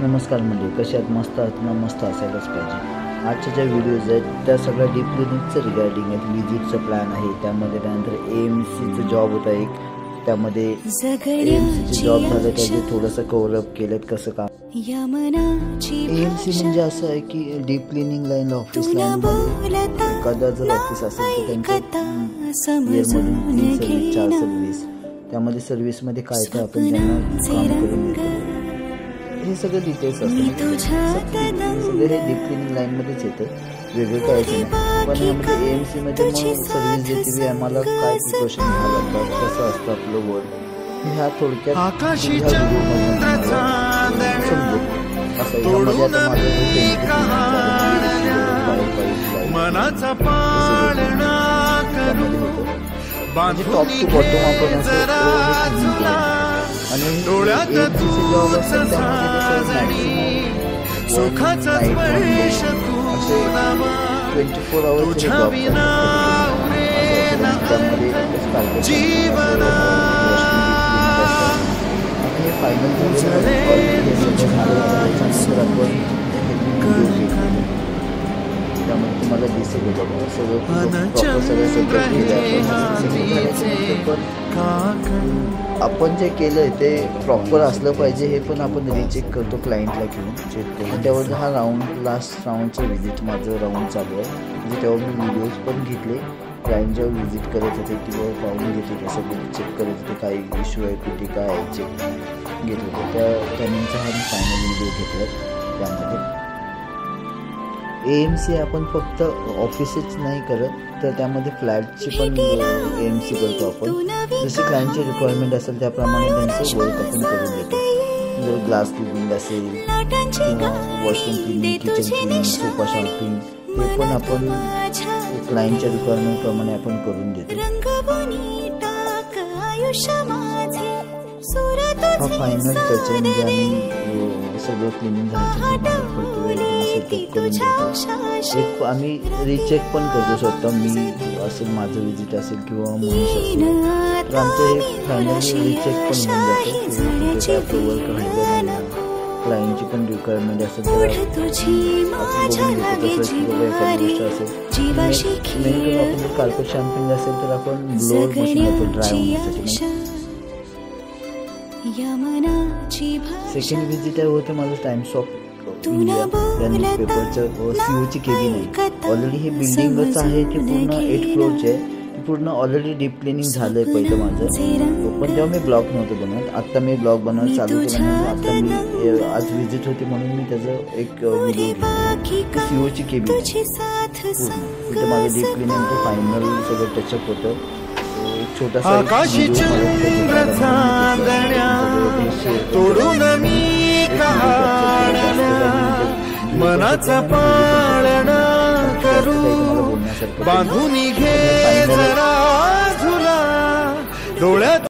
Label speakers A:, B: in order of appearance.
A: नमस्कार मंडळी, कसे आहात? मस्त आहात ना? मस्त असायलाच पाहिजे। आजच्या ज्या व्हिडिओज आहेत त्या सगळ्या डीप क्लिनिकचं रिगार्डिंग आहेत। विजिटचं प्लॅन आहे, त्यामध्ये त्यानंतर AMCचं जॉब होता एक, त्यामध्ये AMCचे जॉब झालं त्याचे थोडंसं कव्हरअप केलं कसं काम। AMC म्हणजे असं आहे की deep cleaning line office line एखादा जर ऑफिस असेल तर त्यांच्या इयरमधून 3 सर्व्हिस 4 सर्व्हिस, त्यामध्ये सर्व्हिसमध्ये काय काय आपण त्यांना काम करून देतो हे सगळं डिटेल्स असतं। सगळे हे डीप क्लिनिंग लाईनमध्येच येतं, वेगळं काहीच नाही। पण यामध्ये AMC मध्ये मग सर्व्हिस देते वेळी आम्हाला काय प्रिकॉशन घ्यावं लागतात, कसं असतं आपलं वर्क, ह्या थोडक्यात समजेल। असं यामध्ये आता माझं टॉप टू बॉटम आपण असं आणि AMCचे जॉब असतात त्यामध्ये 24 आवर्सचे जॉब त्यामध्ये फायनल त्यामध्ये तुम्हाला दिसेल आपण जे केलंय ते प्रॉपर असलं पाहिजे हे पण आपण रिचेक करतो क्लायंटला घेऊन चेक करून। त्यावर हा लास्ट राऊंडचं व्हिजिट माझं राऊंड चालू आहे, म्हणजे तेव्हा मी व्हिडिओज पण घेतले, क्लायंट जेव्हा व्हिजिट करत होते किंवा पाहून घेत होते सगळं चेक करत होते, काही इश्यू आहे कुठे काय आहे चेक घेत होते। त्या टायमिंगचा हा मी फायनल व्हिडिओ घेतला। त्यामध्ये AMC आपण फक्त ऑफिसच नाही करत तर त्यामध्ये फ्लॅटची पण AMC करतो आपण। जसे क्लायंटची रिक्वायरमेंट असेल त्याप्रमाणे त्यांचं वर्क आपण करून देतो। जर ग्लास क्लिनिंग असेल किंवा washroom cleaning, kitchen cleaning, sofa shopping हे पण आपण क्लायंटच्या रिक्वायरमेंट प्रमाणे आपण करून देतो। हा फायनल टच आहे, म्हणजे आम्ही सगळं क्लिनिंग झाल्यानंतर सेटअप करून देतो। एक आम्ही रिचेक पण करतो स्वतः, मी असेल माझं विजिट असेल किंवा मनीष असेल तर आमचं हे फायनली रिचेक पण होऊन जातं। आपलं वर्क राहिलं नाही, क्लायंटची पण रिक्वायरमेंट असेल तर आपण बघून घेतो तसं किंवा एखादी गोष्ट असेल। मेन करून आपण जर कार्पेट शॅम्पिंग असेल तर आपण ब्लोअर मशीन वापरतो ड्राय होण्यासाठी। सेकंड विजिट आहे होतं माझं टाइम्स ऑफ इंडिया या न्यूजपेपरचं COची केबिन आहे। ऑलरेडी हे बिल्डिंगच आहे ते पूर्ण 8 फ्लोअरचे आहे, पूर्ण ऑलरेडी डीप क्लिनिंग झालं आहे पहिलं माझं, पण तेव्हा मी ब्लॉग नव्हतं बनवत, आत्ता मी ब्लॉग बनवायला चालू केलं म्हणून आता मी आज विजिट होती म्हणून मी त्याचं एक व्हिडिओ घेतला। COची केबिन पूर्ण तिथं माझं डीप क्लिनिंगचं फायनल सगळं टचअप होतं। एक छोटासा
B: मनाचा पाळणा करू बांधून घे जरा झुला डोळ्यात